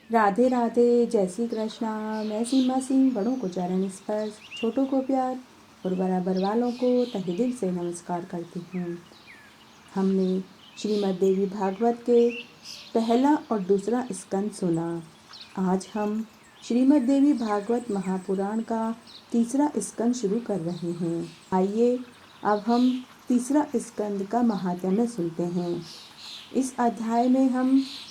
राधे राधे, जय श्री कृष्णा। मैं सीमा सिंह बड़ों को चरण स्पर्श, छोटों को प्यार और बराबर वालों को तहे दिल से नमस्कार करती हूँ। हमने श्रीमद् देवी भागवत के पहला और दूसरा स्कंद सुना। आज हम श्रीमद् देवी भागवत महापुराण का तीसरा स्कंद शुरू कर रहे हैं। आइए अब हम तीसरा स्कंद का महात्म्य सुनते हैं। इस अध्याय में हम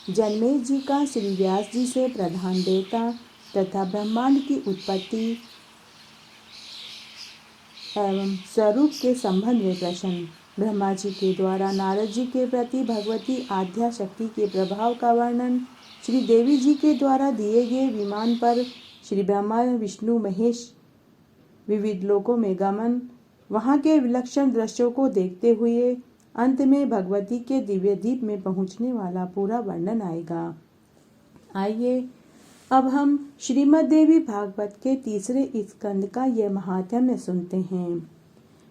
जन्मेजय जी का श्री व्यास जी से प्रधान देवता तथा ब्रह्मांड की उत्पत्ति एवं स्वरूप के संबंध में प्रश्न, ब्रह्मा जी के द्वारा नारद जी के प्रति भगवती आद्या शक्ति के प्रभाव का वर्णन, श्री देवी जी के द्वारा दिए गए विमान पर श्री ब्रह्मा विष्णु महेश विविध लोकों में गमन, वहाँ के विलक्षण दृश्यों को देखते हुए अंत में भगवती के दिव्य दीप में पहुँचने वाला पूरा वर्णन आएगा। आइए अब हम श्रीमद् देवी भागवत के तीसरे स्कंद का यह महात्म्य सुनते हैं।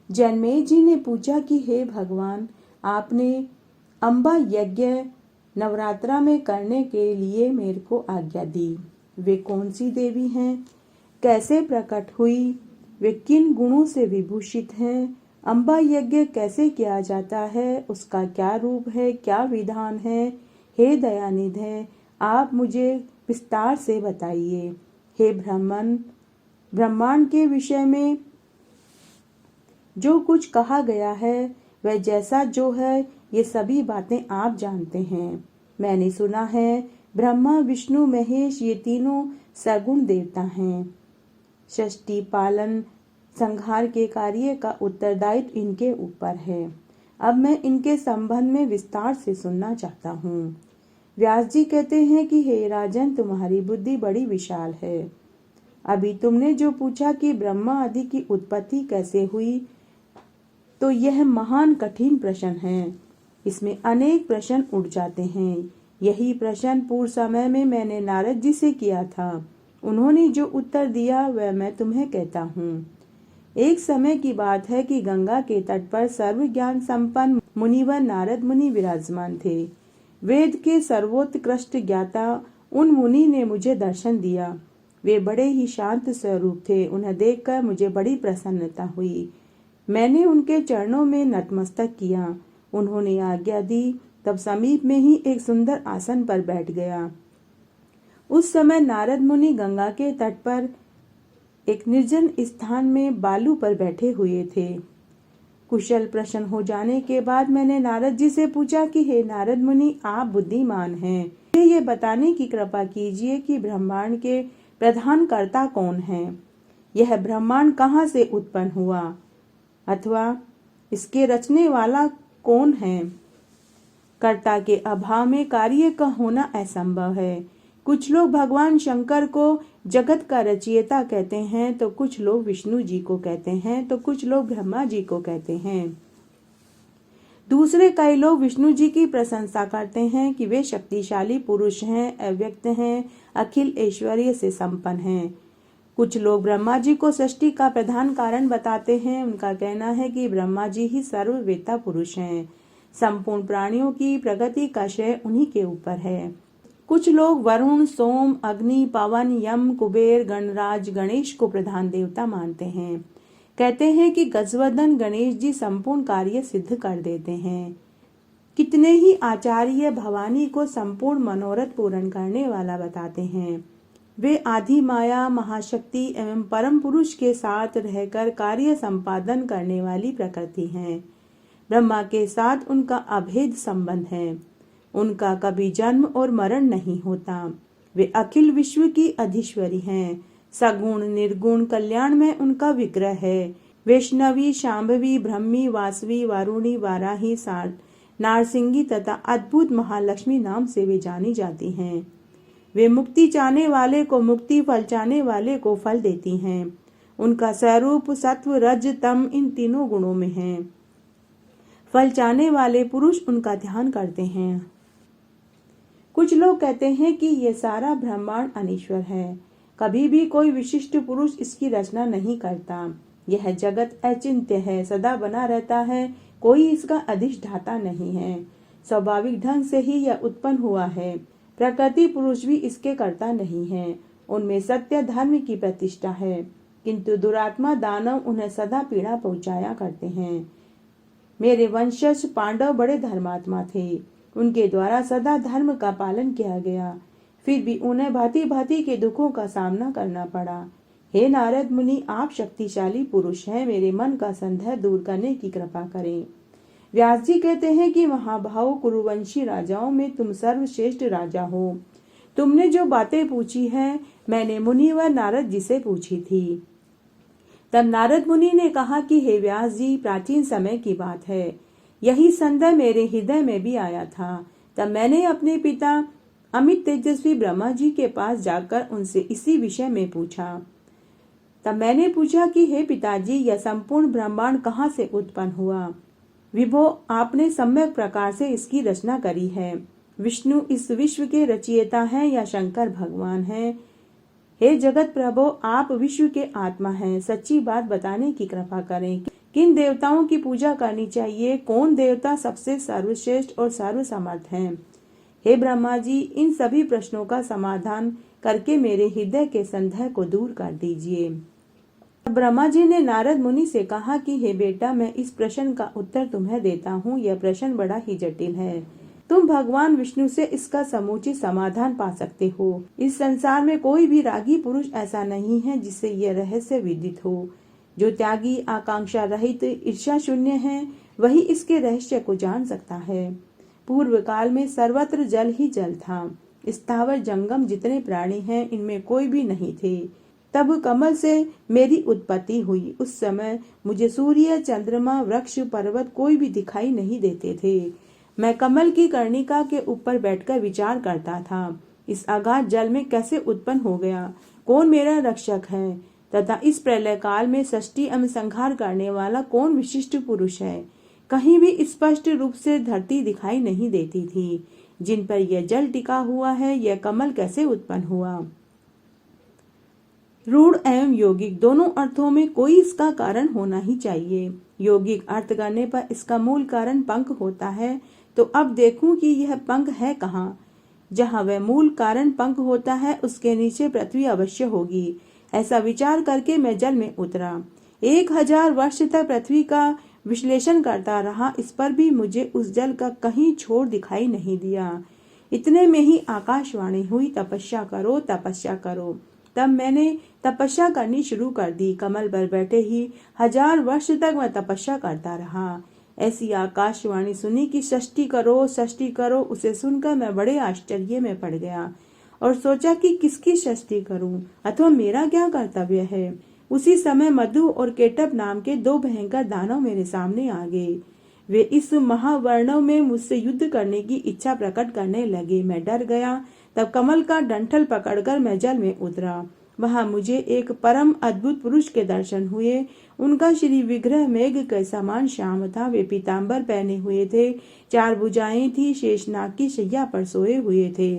जन्मेजय जी ने पूछा कि हे भगवान, आपने अम्बा यज्ञ नवरात्रा में करने के लिए मेरे को आज्ञा दी। वे कौन सी देवी हैं, कैसे प्रकट हुई, वे किन गुणों से विभूषित हैं, अम्बा यज्ञ कैसे किया जाता है, उसका क्या रूप है, क्या विधान है। हे दयानिधे, आप मुझे विस्तार से बताइए। हे ब्रह्मांड के विषय में जो कुछ कहा गया है, वह जैसा जो है, ये सभी बातें आप जानते हैं। मैंने सुना है ब्रह्मा विष्णु महेश ये तीनों सगुण देवता हैं। सृष्टि पालन संहार के कार्य का उत्तरदायित्व इनके ऊपर है। अब मैं इनके संबंध में विस्तार से सुनना चाहता हूँ। व्यास जी कहते हैं कि हे राजन, तुम्हारी बुद्धि बड़ी विशाल है। अभी तुमने जो पूछा कि ब्रह्मा आदि की उत्पत्ति कैसे हुई, तो यह महान कठिन प्रश्न है। इसमें अनेक प्रश्न उठ जाते हैं। यही प्रश्न पूर्व समय में मैंने नारद जी से किया था। उन्होंने जो उत्तर दिया वह मैं तुम्हें कहता हूँ। एक समय की बात है कि गंगा के तट पर सर्व ज्ञान संपन्न मुनिवर नारद मुनि विराजमान थे। वेद के सर्वोत्कृष्ट ज्ञाता उन मुनि ने मुझे दर्शन दिया। वे बड़े ही शांत स्वरूप थे। उन्हें देखकर मुझे बड़ी प्रसन्नता हुई। मैंने उनके चरणों में नतमस्तक किया। उन्होंने आज्ञा दी। तब समीप में ही एक सुंदर आसन पर बैठ गया। उस समय नारद मुनि गंगा के तट पर एक निर्जन स्थान में बालू पर बैठे हुए थे। कुशल प्रश्न हो जाने के बाद मैंने नारद जी से पूछा कि हे नारद मुनि, आप बुद्धिमान हैं, मुझे ये बताने की कृपा कीजिए कि ब्रह्मांड के प्रधान कर्ता कौन है। यह ब्रह्मांड कहाँ से उत्पन्न हुआ, अथवा इसके रचने वाला कौन है। कर्ता के अभाव में कार्य का होना असंभव है। कुछ लोग भगवान शंकर को जगत का रचयिता कहते हैं, तो कुछ लोग विष्णु जी को कहते हैं, तो कुछ लोग ब्रह्मा जी को कहते हैं। दूसरे कई लोग विष्णु जी की प्रशंसा करते हैं कि वे शक्तिशाली पुरुष हैं, अव्यक्त हैं, अखिल ऐश्वर्य से संपन्न हैं। कुछ लोग ब्रह्मा जी को सृष्टि का प्रधान कारण बताते हैं। उनका कहना है कि ब्रह्मा जी ही सर्ववेता पुरुष हैं। संपूर्ण प्राणियों की प्रगति का श्रेय उन्हीं के ऊपर है। कुछ लोग वरुण, सोम, अग्नि, पवन, यम, कुबेर, गणराज, गणेश को प्रधान देवता मानते हैं। कहते हैं कि गजवदन गणेश जी संपूर्ण कार्य सिद्ध कर देते हैं। कितने ही आचार्य भवानी को संपूर्ण मनोरथ पूर्ण करने वाला बताते हैं। वे आदि माया, महाशक्ति एवं परम पुरुष के साथ रहकर कार्य संपादन करने वाली प्रकृति हैं। ब्रह्मा के साथ उनका अभेद संबंध है। उनका कभी जन्म और मरण नहीं होता। वे अखिल विश्व की अधीश्वरी हैं। सगुण निर्गुण कल्याण में उनका विग्रह है। वैष्णवी, शांभवी, ब्रह्मी, वासवी, वारुणी, वाराही, नारसिंगी तथा अद्भुत महालक्ष्मी नाम से वे जानी जाती हैं। वे मुक्ति चाहने वाले को मुक्ति, फल चाहने वाले को फल देती हैं। उनका स्वरूप सत्व, रज, तम इन तीनों गुणों में है। फल चाहने वाले पुरुष उनका ध्यान करते हैं। कुछ लोग कहते हैं कि यह सारा ब्रह्मांड अनीश्वर है। कभी भी कोई विशिष्ट पुरुष इसकी रचना नहीं करता। यह जगत अचिंत्य है, सदा बना रहता है, कोई इसका अधिष्ठाता नहीं है। स्वाभाविक ढंग से ही यह उत्पन्न हुआ है। प्रकृति पुरुष भी इसके कर्ता नहीं है। उनमें सत्य धर्म की प्रतिष्ठा है, किंतु दुरात्मा दानव उन्हें सदा पीड़ा पहुंचाया करते हैं। मेरे वंशज पांडव बड़े धर्मात्मा थे, उनके द्वारा सदा धर्म का पालन किया गया, फिर भी उन्हें भांति भांति के दुखों का सामना करना पड़ा। हे नारद मुनि, आप शक्तिशाली पुरुष हैं, मेरे मन का संदेह दूर करने की कृपा करें। व्यास जी कहते हैं कि महाभाव कुरुवंशी राजाओं में तुम सर्वश्रेष्ठ राजा हो। तुमने जो बातें पूछी हैं, मैंने मुनि व नारद जी से पूछी थी। तब नारद मुनि ने कहा कि हे व्यास जी, प्राचीन समय की बात है, यही संदेह मेरे हृदय में भी आया था। तब मैंने अपने पिता अमित तेजस्वी ब्रह्मा जी के पास जाकर उनसे इसी विषय में पूछा। तब मैंने पूछा कि हे पिताजी, यह संपूर्ण ब्रह्मांड कहाँ से उत्पन्न हुआ? विभो, आपने सम्यक प्रकार से इसकी रचना करी है। विष्णु इस विश्व के रचयिता हैं या शंकर भगवान हैं? हे जगत प्रभो, आप विश्व के आत्मा हैं, सच्ची बात बताने की कृपा करें। किन देवताओं की पूजा करनी चाहिए? कौन देवता सबसे सर्वश्रेष्ठ और सर्वसमर्थ हैं? हे ब्रह्मा जी, इन सभी प्रश्नों का समाधान करके मेरे हृदय के संदेह को दूर कर दीजिए। ब्रह्मा जी ने नारद मुनि से कहा कि हे बेटा, मैं इस प्रश्न का उत्तर तुम्हें देता हूँ। यह प्रश्न बड़ा ही जटिल है, तुम भगवान विष्णु से इसका समुचित समाधान पा सकते हो। इस संसार में कोई भी रागी पुरुष ऐसा नहीं है जिससे यह रहस्य विदित हो। जो त्यागी, आकांक्षा रहित, ईर्ष्या शून्य है, वही इसके रहस्य को जान सकता है। पूर्व काल में सर्वत्र जल ही जल था। स्थावर जंगम जितने प्राणी हैं, इनमें कोई भी नहीं थे। तब कमल से मेरी उत्पत्ति हुई। उस समय मुझे सूर्य, चंद्रमा, वृक्ष, पर्वत कोई भी दिखाई नहीं देते थे। मैं कमल की कर्णिका के ऊपर बैठकर विचार करता था, इस अगाध जल में कैसे उत्पन्न हो गया, कौन मेरा रक्षक है, तथा इस प्रलय काल में सृष्टि एवं संहार करने वाला कौन विशिष्ट पुरुष है। कहीं भी स्पष्ट रूप से धरती दिखाई नहीं देती थी। जिन पर यह जल टिका हुआ है, यह कमल कैसे उत्पन्न हुआ? रूढ़ एवं यौगिक दोनों अर्थों में कोई इसका कारण होना ही चाहिए। यौगिक अर्थ करने पर इसका मूल कारण पंख होता है, तो अब देखूं कि यह पंख है कहाँ। जहाँ वह मूल कारण पंख होता है, उसके नीचे पृथ्वी अवश्य होगी। ऐसा विचार करके मैं जल में उतरा। 1000 वर्ष तक पृथ्वी का विश्लेषण करता रहा, इस पर भी मुझे उस जल का कहीं छोर दिखाई नहीं दिया। इतने में ही आकाशवाणी हुई, तपस्या करो, तपस्या करो। तब मैंने तपस्या करनी शुरू कर दी। कमल पर बैठे ही 1000 वर्ष तक मैं तपस्या करता रहा। ऐसी आकाशवाणी सुनी कि सृष्टि करो, सृष्टि करो। उसे सुनकर मैं बड़े आश्चर्य में पड़ गया और सोचा कि किसकी सृष्टि करूं अथवा मेरा क्या कर्तव्य है। उसी समय मधु और केटप नाम के 2 भयंकर दानव मेरे सामने आ गए। वे इस महावर्णव में मुझसे युद्ध करने की इच्छा प्रकट करने लगे। मैं डर गया। तब कमल का डंठल पकड़कर मैं जल में उतरा। वहां मुझे एक परम अद्भुत पुरुष के दर्शन हुए। उनका श्री विग्रह मेघ के समान श्याम था। वे पीताम्बर पहने हुए थे, 4 भुजाएं थी, शेषनाग की शैया पर सोए हुए थे।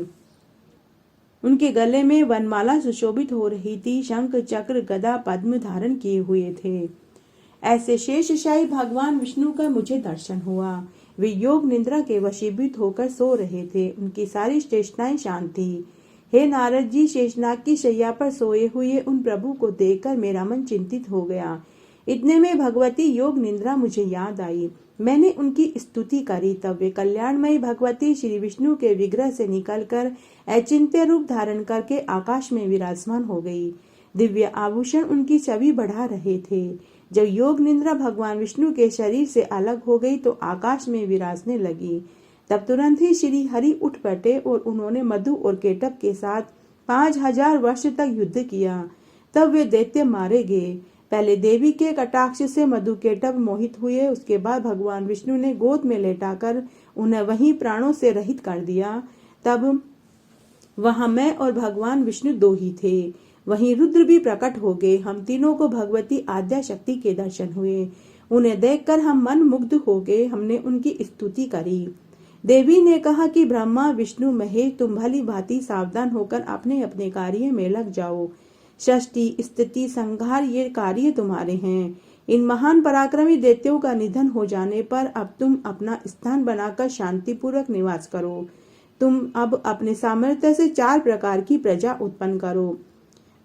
उनके गले में वनमाला सुशोभित हो रही थी। शंख, चक्र, गदा, पद्म धारण किए हुए थे। ऐसे शेषशाही भगवान विष्णु का मुझे दर्शन हुआ। वे योग निद्रा के वशीभूत होकर सो रहे थे। उनकी सारी चेष्टाएं शांत थी। हे नारद जी, शेषनाग की शैया पर सोए हुए उन प्रभु को देखकर मेरा मन चिंतित हो गया। इतने में भगवती योग निद्रा मुझे याद आई। मैंने उनकी स्तुति करी। तब वे कल्याणमयी भगवती श्री विष्णु के विग्रह से निकलकर अचिंत्य रूप धारण करके आकाश में विराजमान हो गई। दिव्य आभूषण उनकी छवि बढ़ा रहे थे। जब योग निद्रा भगवान विष्णु के शरीर से अलग हो गई तो आकाश में विराजने लगी। तब तुरंत ही श्री हरि उठ बैठे और उन्होंने मधु और केटप के साथ 5000 वर्ष तक युद्ध किया। तब वे दैत्य मारे गए। पहले देवी के कटाक्ष से मधु केटप मोहित हुए। उसके बाद भगवान विष्णु ने गोद में लेटाकर उन्हें वहीं प्राणों से रहित कर दिया। तब वहां मैं और भगवान विष्णु 2 ही थे। वहीं रुद्र भी प्रकट हो गए। हम तीनों को भगवती आद्या शक्ति के दर्शन हुए। उन्हें देखकर हम मन मुग्ध हो गए। हमने उनकी स्तुति करी। देवी ने कहा कि ब्रह्मा, विष्णु, महेश, तुम भली भांति सावधान होकर अपने अपने कार्य में लग जाओ। सृष्टि, स्थिति, संहार ये कार्य तुम्हारे हैं। इन महान पराक्रमी दैत्यों का निधन हो जाने पर अब तुम अपना स्थान बनाकर शांतिपूर्वक निवास करो। तुम अब अपने सामर्थ्य से 4 प्रकार की प्रजा उत्पन्न करो।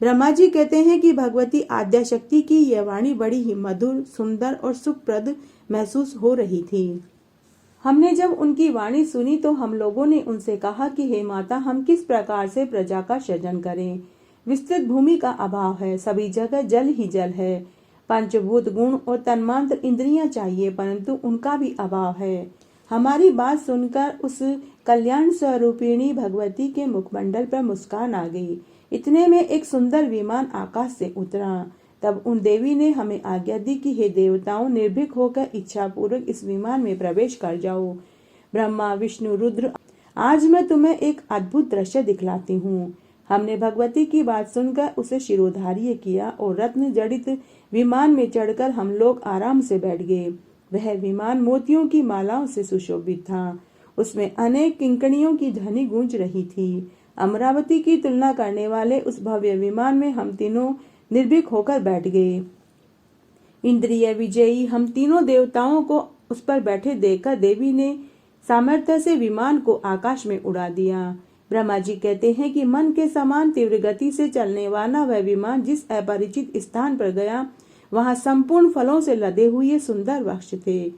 ब्रह्मा जी कहते हैं कि भगवती आद्या शक्ति की यह वाणी बड़ी ही मधुर, सुंदर और सुखप्रद महसूस हो रही थी। हमने जब उनकी वाणी सुनी तो हम लोगों ने उनसे कहा कि हे माता, हम किस प्रकार से प्रजा का सृजन करें। विस्तृत भूमि का अभाव है, सभी जगह जल ही जल है। पंचभूत गुण और तन्मात्र इंद्रियां चाहिए, परंतु उनका भी अभाव है। हमारी बात सुनकर उस कल्याण स्वरूपिणी भगवती के मुखमंडल पर मुस्कान आ गई। इतने में एक सुंदर विमान आकाश से उतरा। तब उन देवी ने हमें आज्ञा दी कि हे देवताओं, निर्भीक होकर इच्छा पूर्वक इस विमान में प्रवेश कर जाओ। ब्रह्मा, विष्णु, रुद्र, आज मैं तुम्हें एक अद्भुत दृश्य दिखलाती हूँ। हमने भगवती की बात सुनकर उसे शिरोधार्य किया और रत्न जड़ित विमान में चढ़कर हम लोग आराम से बैठ गए। वह विमान मोतियों की मालाओं से सुशोभित था। उसमें अनेक किंकणियों की ध्वनि गूंज रही थी। अमरावती की तुलना करने वाले उस भव्य विमान में हम तीनों निर्भीक होकर बैठ गए। इंद्रिय विजयी हम तीनों देवताओं को उस पर बैठे देखकर देवी ने सामर्थ्य से विमान को आकाश में उड़ा दिया। ब्रह्मा जी कहते हैं कि मन के समान तीव्र गति से चलने वाला वह विमान जिस अपरिचित स्थान पर गया, वहां संपूर्ण फलों से लदे हुए सुंदर वृक्ष थे।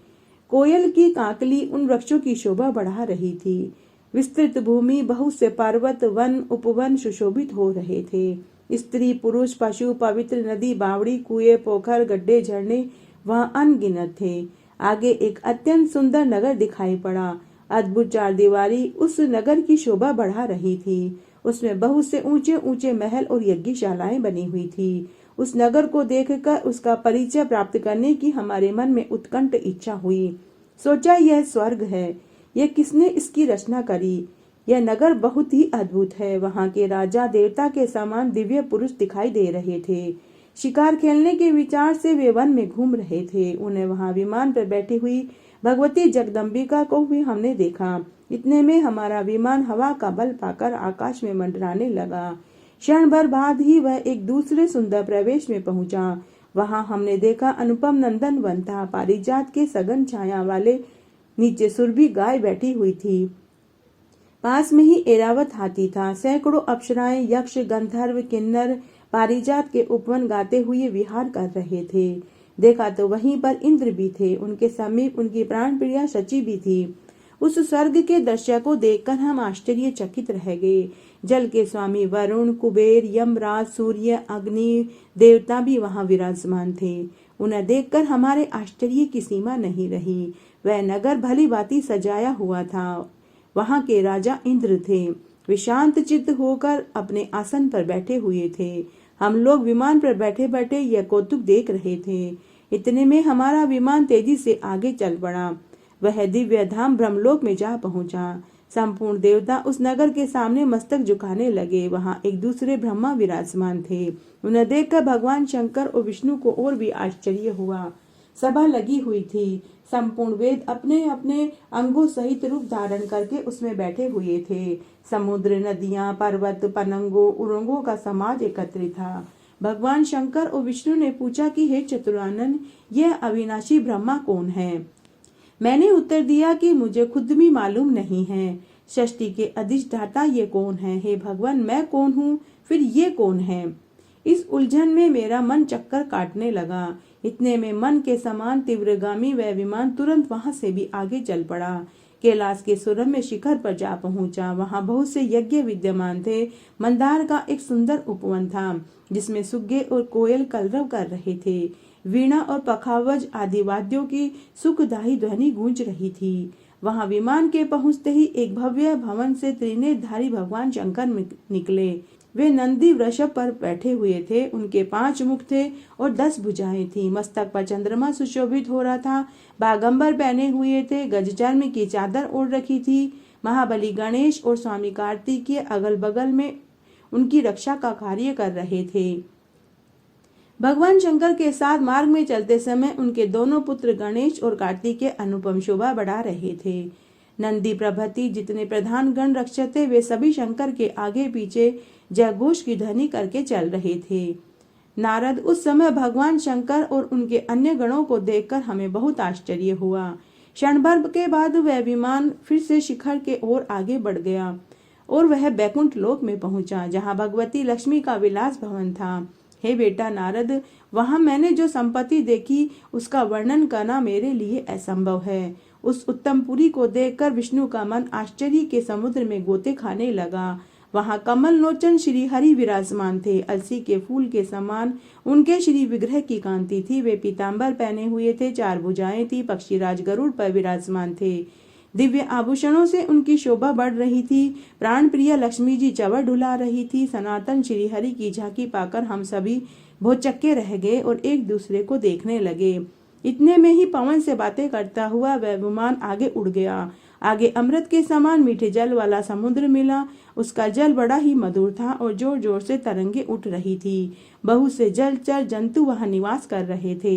कोयल की काकली उन वृक्षों की शोभा बढ़ा रही थी। विस्तृत भूमि, बहुत से पर्वत, वन, उपवन सुशोभित हो रहे थे। स्त्री, पुरुष, पशु, पवित्र नदी, बावड़ी, कुएं, पोखर, गड्ढे, झरने वहां अनगिनत थे। आगे एक अत्यंत सुंदर नगर दिखाई पड़ा। अद्भुत 4 दीवारी उस नगर की शोभा बढ़ा रही थी। उसमें बहुत से ऊंचे ऊंचे महल और यज्ञशालाएं बनी हुई थी। उस नगर को देखकर उसका परिचय प्राप्त करने की हमारे मन में उत्कंठ इच्छा हुई। सोचा, यह स्वर्ग है। यह किसने इसकी रचना करी? यह नगर बहुत ही अद्भुत है। वहां के राजा देवता के समान दिव्य पुरुष दिखाई दे रहे थे। शिकार खेलने के विचार से वे वन में घूम रहे थे। उन्हें वहां विमान पर बैठी हुई भगवती जगदम्बिका को भी हमने देखा। इतने में हमारा विमान हवा का बल पाकर आकाश में मंडराने लगा। क्षण भर बाद ही वह एक दूसरे सुंदर प्रवेश में पहुंचा। वहां हमने देखा अनुपम नंदन वन था। पारिजात के सघन छाया वाले नीचे सुरभि गाय बैठी हुई थी। पास में ही ऐरावत हाथी था। सैकड़ों अप्सराएं, यक्ष, गंधर्व, किन्नर पारिजात के उपवन गाते हुए विहार कर रहे थे। देखा तो वहीं पर इंद्र भी थे। उनके समीप उनकी प्राण प्रिया शची भी थी। उस स्वर्ग के दृश्य को देखकर हम आश्चर्यचकित रह गए। जल के स्वामी वरुण, कुबेर, यमराज, सूर्य, अग्नि देवता भी वहां विराजमान थे। उन्हें देखकर हमारे आश्चर्य की सीमा नहीं रही। वह नगर भली भांति सजाया हुआ था। वहां के राजा इंद्र थे। वे शांत चित्त होकर अपने आसन पर बैठे हुए थे। हम लोग विमान पर बैठे बैठे यह कौतुक देख रहे थे। इतने में हमारा विमान तेजी से आगे चल पड़ा। वह दिव्य धाम ब्रह्मलोक में जा पहुंचा। संपूर्ण देवता उस नगर के सामने मस्तक झुकाने लगे। वहां एक दूसरे ब्रह्मा विराजमान थे। उन्हें देखकर भगवान शंकर और विष्णु को और भी आश्चर्य हुआ। सभा लगी हुई थी। संपूर्ण वेद अपने अपने अंगों सहित रूप धारण करके उसमें बैठे हुए थे। समुद्र, नदियां, पर्वत, पनंगों, उरंगों का समाज एकत्रित था। भगवान शंकर और विष्णु ने पूछा कि हे चतुरानन, यह अविनाशी ब्रह्मा कौन है? मैंने उत्तर दिया कि मुझे खुद भी मालूम नहीं है। सृष्टि के अधिष्ठाता ये कौन है? हे भगवान, मैं कौन हूँ, फिर ये कौन है? इस उलझन में मेरा मन चक्कर काटने लगा। इतने में मन के समान तीव्रगामी वह विमान तुरंत वहां से भी आगे चल पड़ा। कैलाश के सुरम्य शिखर पर जा पहुंचा। वहां बहुत से यज्ञ विद्यमान थे। मंदार का एक सुंदर उपवन था जिसमें सुग्गे और कोयल कलरव कर रहे थे। वीणा और पखावज आदि वाद्यों की सुखदायी ध्वनि गूंज रही थी। वहां विमान के पहुंचते ही एक भव्य भवन से त्रिनेत्रधारी भगवान शंकर निकले। वे नंदी वृषभ पर बैठे हुए थे। उनके 5 मुख थे और 10 भुजाएं थी। मस्तक पर चंद्रमा सुशोभित हो रहा था। बागंबर पहने हुए थे। गजचर्म की चादर ओढ़ रखी थी। महाबली गणेश और स्वामी कार्तिकेय अगल बगल में उनकी रक्षा का कार्य कर रहे थे। भगवान शंकर के साथ मार्ग में चलते समय उनके दोनों पुत्र गणेश और कार्तिकेय अनुपम शोभा बढ़ा रहे थे। नंदी प्रभृति जितने प्रधान गण रक्षक थे वे सभी शंकर के आगे पीछे जयघोष की ध्वनि करके चल रहे थे। नारद उस समय भगवान शंकर और उनके अन्य गणों को देखकर हमें बहुत आश्चर्य हुआ। क्षण भर के बाद वह विमान फिर से शिखर के ओर आगे बढ़ गया और वह बैकुंठ लोक में पहुंचा, जहां भगवती लक्ष्मी का विलास भवन था। हे बेटा नारद, वहां मैंने जो संपत्ति देखी उसका वर्णन करना मेरे लिए असंभव है। उस उत्तम पुरी को देखकर विष्णु का मन आश्चर्य के समुद्र में गोते खाने लगा। वहां कमल लोचन श्री हरि विराजमान थे। अलसी के फूल के समान उनके श्री विग्रह की कांति थी। वे पीतांबर पहने हुए थे, 4 भुजाएं थी, पक्षीराज गरुड़ पर विराजमान थे। दिव्य आभूषणों से उनकी शोभा बढ़ रही थी। प्राण प्रिय लक्ष्मी जी चवर डुला रही थी। सनातन श्री हरि की झांकी पाकर हम सभी भौचक्के रह गए और एक दूसरे को देखने लगे। इतने में ही पवन से बातें करता हुआ वह विमान आगे उड़ गया। आगे अमृत के समान मीठे जल वाला समुद्र मिला। उसका जल बड़ा ही मधुर था और जोर जोर से तरंगे उठ रही थी। बहुत से जलचर जंतु वहां निवास कर रहे थे।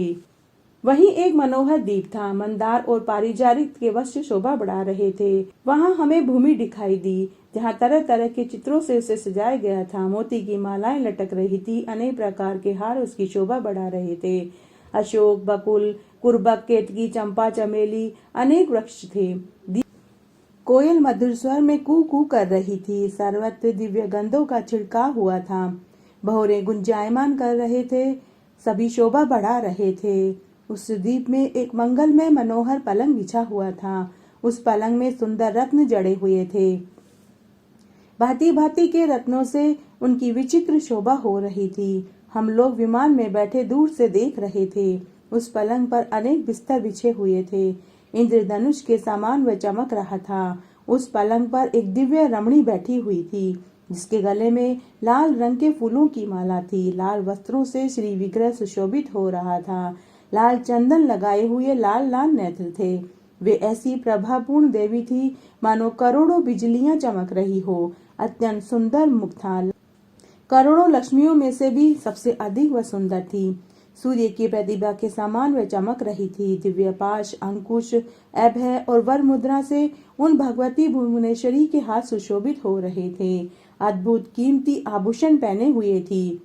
वहीं एक मनोहर द्वीप था। मंदार और पारिजारिक के वस्त्र शोभा बढ़ा रहे थे। वहां हमें भूमि दिखाई दी, जहां तरह तरह के चित्रों से उसे सजाया गया था। मोती की मालाएं लटक रही थी। अनेक प्रकार के हार उसकी शोभा बढ़ा रहे थे। अशोक, बकुल, कुर्बक, केतकी, चंपा, चमेली अनेक वृक्ष थे। कोयल मधुर स्वर में कू कू कर रही थी। सर्वत्र दिव्य गंधों का छिड़काव हुआ था। भौरे गुंजायमान कर रहे थे, सभी शोभा बढ़ा रहे थे। उस द्वीप में एक मंगलमय मनोहर पलंग बिछा हुआ था। उस पलंग में सुंदर रत्न जड़े हुए थे। भांति भांति के रत्नों से उनकी विचित्र शोभा हो रही थी। हम लोग विमान में बैठे दूर से देख रहे थे। उस पलंग पर अनेक बिस्तर बिछे हुए थे। इंद्रधनुष के समान वह चमक रहा था। उस पलंग पर एक दिव्य रमणी बैठी हुई थी, जिसके गले में लाल रंग के फूलों की माला थी। लाल वस्त्रों से श्री विग्रह सुशोभित हो रहा था। लाल चंदन लगाए हुए लाल लाल नेत्र थे। वे ऐसी प्रभापूर्ण देवी थी मानो करोड़ों बिजलियां चमक रही हो। अत्यंत सुंदर मुख था। करोड़ों लक्ष्मियों में से भी सबसे अधिक वह सुंदर थी। सूर्य की प्रतिभा के समान वह चमक रही थी। दिव्य पाश, अंकुश, अभय और वर मुद्रा से उन भगवती भुवनेश्वरी के हाथ सुशोभित हो रहे थे। अद्भुत कीमती आभूषण पहने हुए थी।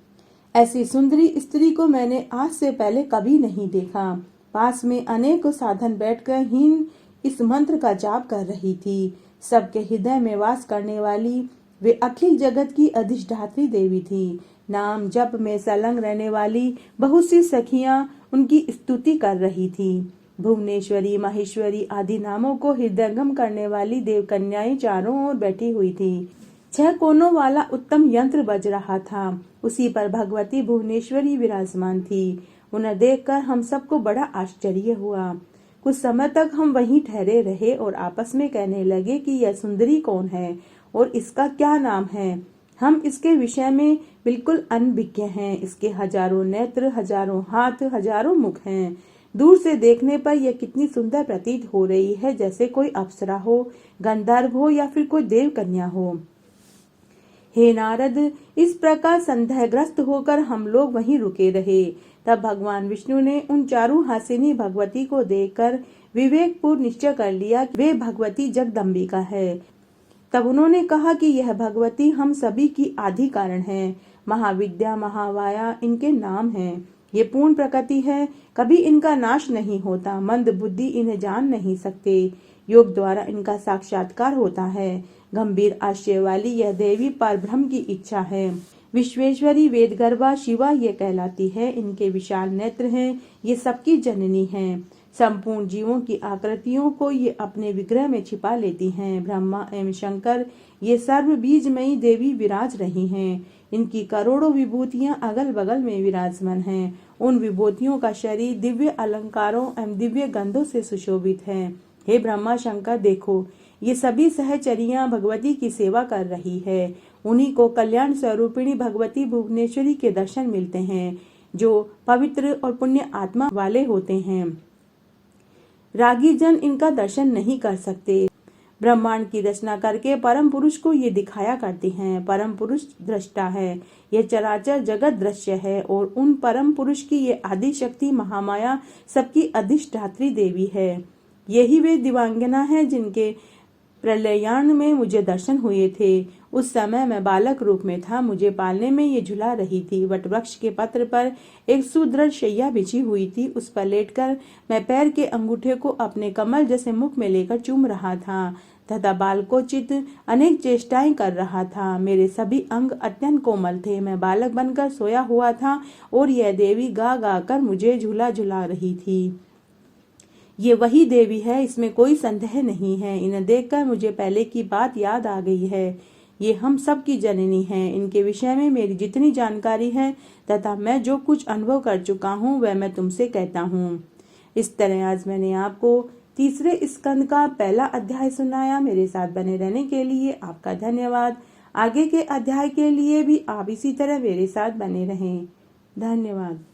ऐसी सुंदरी स्त्री को मैंने आज से पहले कभी नहीं देखा। पास में अनेक साधन बैठकर हीन इस मंत्र का जाप कर रही थी। सबके हृदय में वास करने वाली वे अखिल जगत की अधिष्ठात्री देवी थी। नाम जप में संलग्न रहने वाली बहुत सी सखियां उनकी स्तुति कर रही थी। भुवनेश्वरी, माहेश्वरी आदि नामों को हृदयंगम करने वाली देवकन्याएं चारों ओर बैठी हुई थी। 6 कोनों वाला उत्तम यंत्र बज रहा था। उसी पर भगवती भुवनेश्वरी विराजमान थी। उन्हें देखकर हम सबको बड़ा आश्चर्य हुआ। कुछ समय तक हम वहीं ठहरे रहे और आपस में कहने लगे कि यह सुंदरी कौन है और इसका क्या नाम है। हम इसके विषय में बिल्कुल अनभिज्ञ हैं। इसके हजारों नेत्र, हजारों हाथ, हजारों मुख हैं। दूर से देखने पर यह कितनी सुंदर प्रतीत हो रही है, जैसे कोई अप्सरा हो, गंधर्व हो या फिर कोई देव कन्या हो। हे नारद, इस प्रकार संदेहग्रस्त होकर हम लोग वहीं रुके रहे। तब भगवान विष्णु ने उन चारों हासिनी भगवती को देखकर विवेकपूर्ण निश्चय कर लिया कि वे भगवती जगदम्बिका है। तब उन्होंने कहा कि यह भगवती हम सभी की आदि कारण है। महाविद्या, महावाया इनके नाम हैं। ये पूर्ण प्रकृति है, कभी इनका नाश नहीं होता। मंद बुद्धि इन्हें जान नहीं सकते। योग द्वारा इनका साक्षात्कार होता है। गंभीर आशय वाली यह देवी परब्रह्म की इच्छा है। विश्वेश्वरी, वेदगर्भा शिवा ये कहलाती है। इनके विशाल नेत्र हैं। ये सबकी जननी हैं। संपूर्ण जीवों की आकृतियों को ये अपने विग्रह में छिपा लेती हैं। ब्रह्मा एवं शंकर ये सर्व बीजमयी देवी विराज रही हैं। इनकी करोड़ों विभूतियां अगल बगल में विराजमान हैं। उन विभूतियों का शरीर दिव्य अलंकारों एवं दिव्य गंधों से सुशोभित है। हे ब्रह्मा शंकर, देखो ये सभी सहचरियां भगवती की सेवा कर रही है। उन्हीं को कल्याण स्वरूपिणी भगवती भुवनेश्वरी के दर्शन मिलते हैं, जो पवित्र और पुण्य आत्मा वाले होते हैं। रागी जन इनका दर्शन नहीं कर सकते। ब्रह्मांड की रचना करके परम पुरुष को ये दिखाया करते हैं। परम पुरुष दृष्टा है। यह चराचर जगत दृश्य है और उन परम पुरुष की ये आदि शक्ति महामाया सबकी अधिष्ठात्री देवी है। यही वे दिव्यांगना है जिनके प्रलययान में मुझे दर्शन हुए थे। उस समय मैं बालक रूप में था। मुझे पालने में ये झुला रही थी। वटवृक्ष के पत्र पर एक सुदृढ़ शैया बिछी हुई थी। उस पर लेटकर मैं पैर के अंगूठे को अपने कमल जैसे मुख में लेकर चूम रहा था तथा बालकोचित अनेक चेष्टाएं कर रहा था। मेरे सभी अंग अत्यंत कोमल थे। मैं बालक बनकर सोया हुआ था और यह देवी गा गा कर मुझे झूला झुला रही थी। ये वही देवी है, इसमें कोई संदेह नहीं है। इन्हें देखकर मुझे पहले की बात याद आ गई है। ये हम सब की जननी है। इनके विषय में मेरी जितनी जानकारी है तथा मैं जो कुछ अनुभव कर चुका हूँ वह मैं तुमसे कहता हूँ। इस तरह आज मैंने आपको तीसरे स्कंद का पहला अध्याय सुनाया। मेरे साथ बने रहने के लिए आपका धन्यवाद। आगे के अध्याय के लिए भी आप इसी तरह मेरे साथ बने रहें। धन्यवाद।